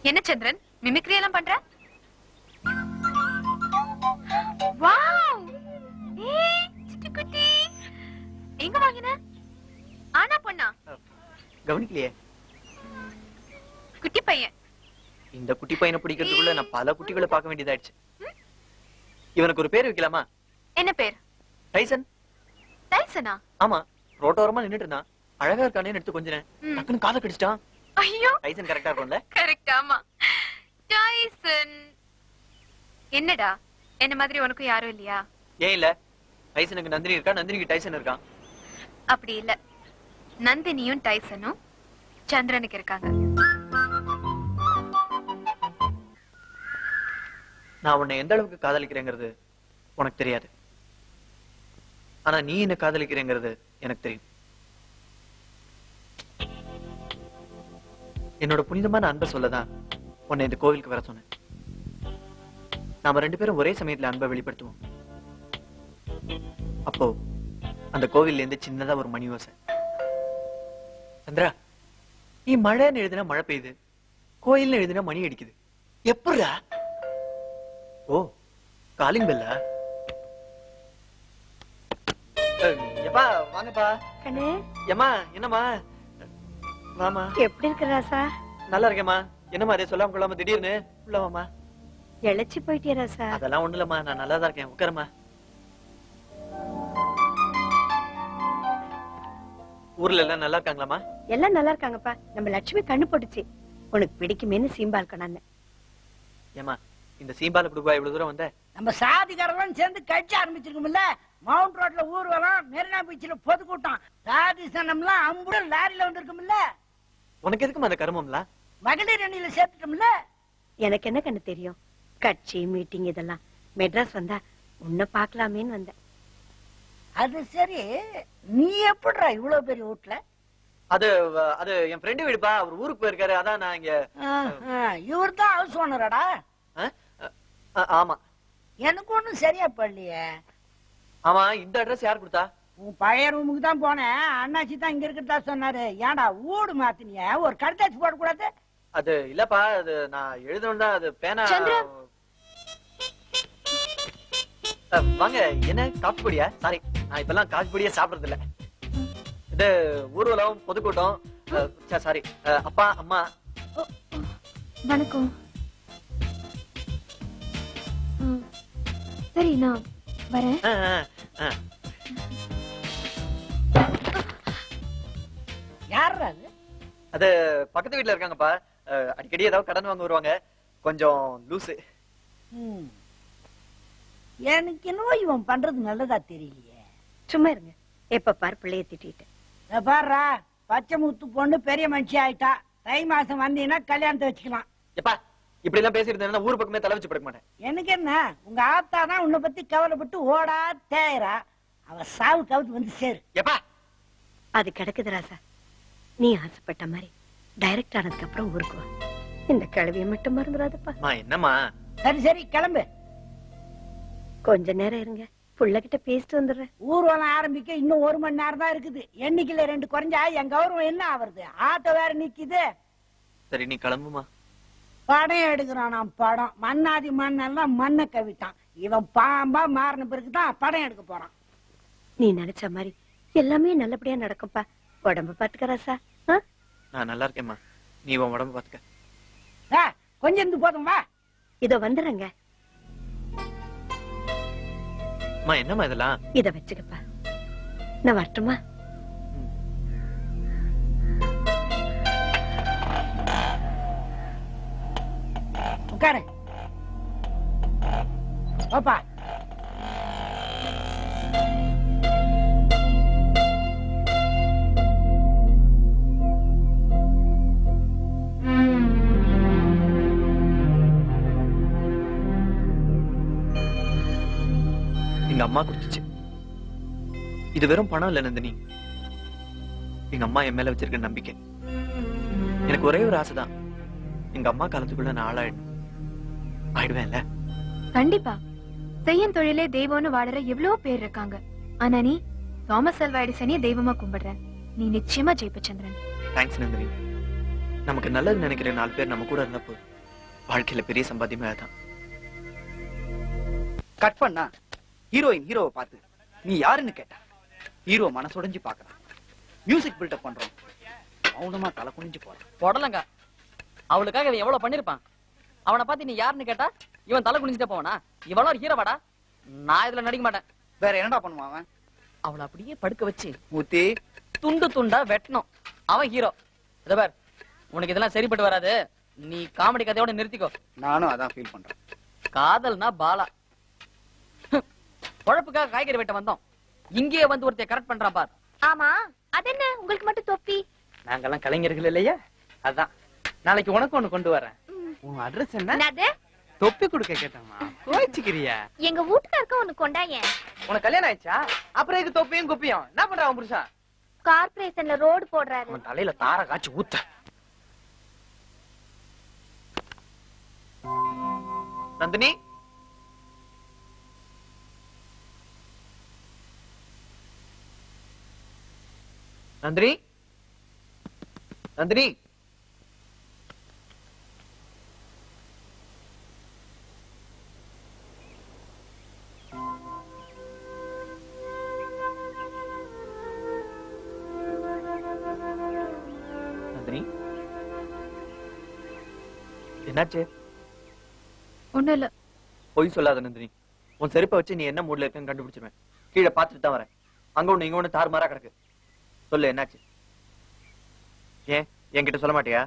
என்ன சந்திரன் மிமிக்ரி எல்லாம் பண்ற? வாவ்! ஏய் சிட்டுக்குட்டி. எங்க வாங்கின? ஆனா பொண்ணா? கவனிக்கலையே. குட்டி பையன். இந்த குட்டி பையனை பிடிக்கிறதுக்குள்ள நான் பல குட்டிகளை பார்க்க வேண்டியதாயிடுச்சு. இவனுக்கு ஒரு பேர் வைக்கலாமா? என்ன பேர்? டைசன். டைசனா? ஆமா, ரோட்டோரமா நின்னுட்டு இருந்தான். அழகா இருக்கானேன்னு எடுத்து கொஞ்சம் டக்குன்னு காதை கடிச்சிட்டான். ஐயோ, டைசன் கரெக்டா இருக்கும்ல? கரெக்ட். ஆமா, டைசன். என்னடா, என்ன மாதிரி உனக்கு யாரும் இல்லையா? ஏன் இல்ல? டைசனுக்கு நந்தினி இருக்கா, நந்தினிக்கு டைசன் இருக்கான். அப்படி இல்ல, நந்தினியும் டைசனும் சந்திரனுக்கு இருக்காங்க. நான் உன்னை எந்த அளவுக்கு காதலிக்கிறேங்கிறது உனக்கு தெரியாது. ஆனா நீ என்ன காதலிக்கிறேங்கிறது எனக்கு தெரியும். என்னோட புனிதமான அன்பை சொல்லதான் உன்னை இந்த கோவிலுக்கு வர சொன்னேன். நாம 2 பேரும் ஒரே சமயத்துல அன்பை வெளிப்படுத்துவோம். அப்போ அந்த கோவில்ல இருந்து சின்னதா ஒரு மணி ஓசை. சந்திரா, நீ மழைன்னு எழுதினா மழை பெய்யுது, கோயில்னு எழுதினா மணி அடிக்குது. எப்படா? ஓ, காலிங் பெல்லா? எப்பா வாங்கப்பா. கண்ணே. ஏமா என்னம்மா? வாமா. எப்படி இருக்க ராசா? நல்லா இருக்கேம்மா. என்னம்மா அதே சொல்லாம கொள்ளாம திடீர்னு உள்ள வாமா. எழைச்சி போயிட்டியா ராசா? அதெல்லாம் ஒண்ணு இல்லம்மா, நான் நல்லா தான் இருக்கேன். உட்காருமா. ஊர்ல எல்லாம் நல்லா இருக்காங்களாமா? எல்லாம் நல்லா இருக்காங்கப்பா. நம்ம லட்சுமி கண்ணு போட்டுச்சு, உனக்கு பிடிக்குமேன்னு சீம்பால் கொண்டாந்து. ஏமா இந்த சீம்பால குடுப்பா இவ்வளவு தூரம் வந்த? நம்ம சாதிகாரெல்லாம் சேர்ந்து கட்சி ஆரம்பிச்சிருக்கோம்ல. மவுண்ட் ரோட்ல ஊர்வலம், மெரினா பீச்ல பொதுக்கூட்டம், சாதி சனம்லாம் அம்புடன் லாரில வந்திருக்கும்ல. உனக்கு எதுக்குமா அந்த கருமம்லாம்? மகளிர் அணியில சேர்த்துட்டோம்ல. எனக்கு என்ன கண்ணு தெரியும், கட்சி மீட்டிங் இதெல்லாம். மெட்ராஸ் வந்தா உன்னை பாக்கலாமேன்னு வந்தேன். அது சரி, நீ எப்படிடா இவ்வளவு பெரிய வீட்டுல? அது அது என் ஃப்ரெண்டு வீடுப்பா. அவர் ஊருக்கு போயிருக்காரு, அதான் நான் இங்க. இவர் தான் ஹவுஸ் ஓனராடா? ஆமா. எனக்கு ஒண்ணும் சரியா படலையே. ஆமா, இந்த அட்ரஸ் யார் கொடுத்தா? உன் பழைய ரூமுக்கு தான் போனேன். அண்ணாச்சி தான் இங்க இருக்கிறதா சொன்னாரு. ஏன்டா ஊடு மாத்தினிய? ஒரு கடுதாச்சு போட கூடாது? அது இல்லப்பா, அது நான் எழுதணும்டா. அது பேனா. வாங்க. என்ன காஃபி பொடியா? சாரி, நான் இப்பெல்லாம் காஃபி பொடியா சாப்பிடுறது இல்ல. இது ஊர்வலம், பொதுக்கூட்டம். சாரி, அப்பா அம்மா. வணக்கம். சரி, நான் வரேன். யாரா அது? அது பக்கத்து வீட்டுல இருக்காங்கப்பா. அடிக்கடி ஏதாவது கடன் வாங்க வருவாங்க. கொஞ்சம் லூசு. எனக்கு என்னவோ இவன் பண்றது நல்லதா தெரியலையே. சும்மா இருங்க, எப்ப பாரு பிள்ளைய திட்டிட்டு. பாருடா, பச்சை முத்து பொண்ணு பெரிய மனுஷி ஆயிட்டா. தை மாசம் வந்தீங்கன்னா கல்யாணத்தை வச்சுக்கலாம். எப்பா இப்படி எல்லாம் பேசிட்டு ஊர் பக்கமே தலை வச்சு படுக்க மாட்டேன். எனக்கு என்ன, உங்க ஆத்தா தான் உன்னை பத்தி கவலைப்பட்டு ஓடா தேயரா. அவ சாவு கவுத்து வந்து சேரு. எப்பா அது கிடக்குது ராசா. நீ ஆசைப்பட்ட மாதிரி டைரக்ட் ஆனதுக்கு அப்புறம் ஊருக்கு வா. இந்த கிழவியை மட்டும் மறந்துடாதப்பா. என்னம்மா? சரி சரி, கிளம்பு. கொஞ்ச நேரம் இருங்க, புள்ளகிட்ட பேசிட்டு வந்துடுறேன். ஊர்வலம் ஆரம்பிக்க இன்னும் 1 மணி நேரம் தான் இருக்குது. எண்ணிக்கையில 2 குறைஞ்சா என் கௌரவம் என்ன ஆவறது? ஆட்டோ வேற நிக்குது. சரி, நீ கிளம்புமா. படம் எடுக்கிறான். நான் படம் மண்ணாதி மண்ணெல்லாம் மண்ணை கவிட்டான். இவன் பாம்பா மாறின பிறகுதான் படம் எடுக்க போறான். நீ நினைச்ச மாதிரி எல்லாமே நல்லபடியா நடக்கும்பா. உடம்பு பாத்துக்க ராசா. நான் நல்லா இருக்கேம்மா, நீ உன் உடம்பு பாத்துக்க. கொஞ்சம் இருந்து போதும், வா. இதோ வந்துடுறேங்க. என்னம்மா இதெல்லாம்? இத வச்சுக்கப்பா, நான் வரட்டுமா? உட்காரு. பாப்பா எங்க அம்மா கொடுத்துச்சு. இது வெறும் பணம் இல்ல நந்தினி, எங்க அம்மா என் மேல வச்சிருக்க நம்பிக்கை. எனக்கு ஒரே ஒரு ஆசைதான், எங்க அம்மா காலத்துக்குள்ள நான் ஆயிடுவேன்ல. கண்டிப்பா. செய்யும் தொழிலே தெய்வம்னு வாழற எவ்வளவு பேர் இருக்காங்க. ஆனா நீ தாமஸ் அல்வா எடிசனையே தெய்வமா கும்பிடுற. நீ நிச்சயமா ஜெயிப்ப சந்திரன். தேங்க்ஸ் நந்தினி. நமக்கு நல்லது நினைக்கிற 4 பேர் நம்ம கூட இருந்தா போதும். வாழ்க்கையில பெரிய சம்பாத்தியமே அதான். கட் பண்ணா ஹீரோயின் ஹீரோவை பார்த்து நீ யாருன்னு கேட்ட. ஹீரோ மனசுடைஞ்சு பாக்குறான். மியூசிக் பில்டப் பண்றோம். மௌனமா தலை குனிஞ்சு போறான். போடலங்க. அவளுக்காக இவன் எவ்வளவு பண்ணிருப்பான். அவனை பார்த்து நீ யாருன்னு கேட்டா இவன் தலை குனிஞ்சிட்டே போவானா? இவளோ ஒரு ஹீரோவாடா? நான் இதுல நடிக்க மாட்டேன். வேற என்னடா பண்ணுவான் அவன்? அவளை அப்படியே படுக்க வச்சு மூர்த்தி, துண்டு துண்டா வெட்டணும். அவன் ஹீரோ. இத பார், உனக்கு இதெல்லாம் சரிப்பட்டு வராது. நீ காமெடி கதையோட நிறுத்திக்கோ. நானும் அதான் ஃபீல் பண்றேன். காதல்னா பாலா. பொழப்புக்காக காய்கறி வெட்ட வந்தோம். இங்கேயே வந்து ஒருத்தைய கரெக்ட் பண்றான் பார். ஆமா, அது என்ன உங்களுக்கு மட்டும் தொப்பி? நாங்கெல்லாம் கலைஞர்கள் இல்லையா? அதான் நாளைக்கு உனக்கு ஒண்ணு கொண்டு வரேன். உன் அட்ரஸ் என்ன? என்னது? தொப்பி கொடுக்க கேட்டமா? கோச்சிக்கிறியா? எங்க வீட்டுக்காரருக்கு ஒண்ணு கொண்டாயேன். உனக்கு கல்யாணம் ஆயிடுச்சா? அப்புறம் இது தொப்பியும் குப்பியும் என்ன பண்றான் புருஷன்? கார்ப்பரேஷன்ல ரோடு போடுறாரு. உன் தலையில தார காய்ச்சி ஊத்த. நந்தினி, நந்தினி, நந்தினி. நந்தினி, என்னாச்சு? ஒண்ணும் இல்ல. பொய் சொல்லாத நந்தினி. உன் செருப்பை வச்சு நீ என்ன மூட்ல இருக்கன்னு கண்டுபிடிச்சுவேன். கீழே பார்த்துட்டு தான் வரேன். அங்க ஒண்ணு இங்க ஒண்ணு தாறுமாறா கிடக்கு. சொல்லு, என்னாச்சு? ஏன் என்கிட்ட சொல்ல மாட்டியா?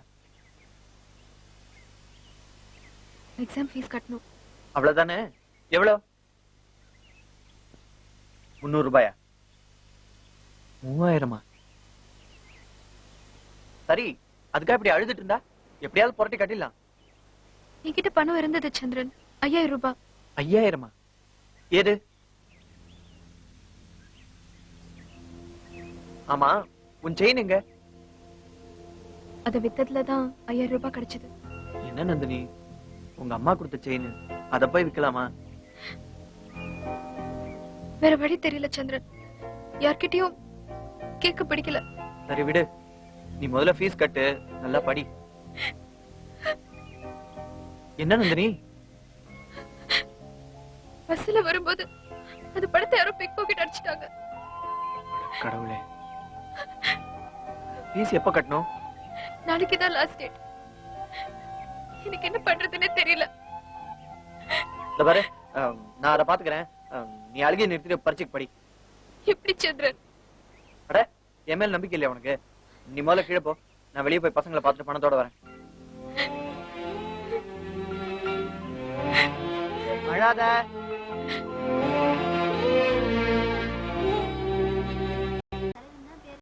எக்ஸாம் ஃபீஸ் கட்டணும். அவ்வளவுதானே? எவ்வளவு? 300 ரூபாயா? 3000? சரி, அதுக்காக இப்படி அழுதுட்டு இருந்தா எப்படியாவது புரட்டி கட்டிடலாம். என்கிட்ட பணம் இருந்தது சந்திரன். 5000 ரூபாய். 5000? ஏது? ஆமா, உன் செயின் எங்க? அத வித்ததுலதான் 5000 ரூபாய் கிடைச்சது. என்ன நந்தினி, உங்க அம்மா கொடுத்த செயின், அத போய் விக்கலாமா? வேற வழி தெரியல சந்திரன். யார்கிட்டயும் கேட்க பிடிக்கல. சரி விடு, நீ முதல்ல ஃபீஸ் கட்டு, நல்லா படி. என்ன நந்தினி? பஸ்ல வரும்போது அது படத்தை யாரோ பிக் பாக்கெட் அடிச்சிட்டாங்க. கடவுளே, ஃபீஸ் எப்ப கட்டணும்? நாளைக்கு தான் லாஸ்ட் டேட். எனக்கு என்ன பண்றதுன்னே தெரியல. இந்த பாரு, நான் அதை பாத்துக்கிறேன். நீ அழுகை நிறுத்திட்டு பரீட்சைக்கு படி. எப்படி சந்திரன்? அட, என் மேல நம்பிக்கை இல்லையா உனக்கு? நீ முதல்ல கீழே போ, நான் வெளியே போய் பசங்களை பார்த்துட்டு பணத்தோட வரேன். அழாத.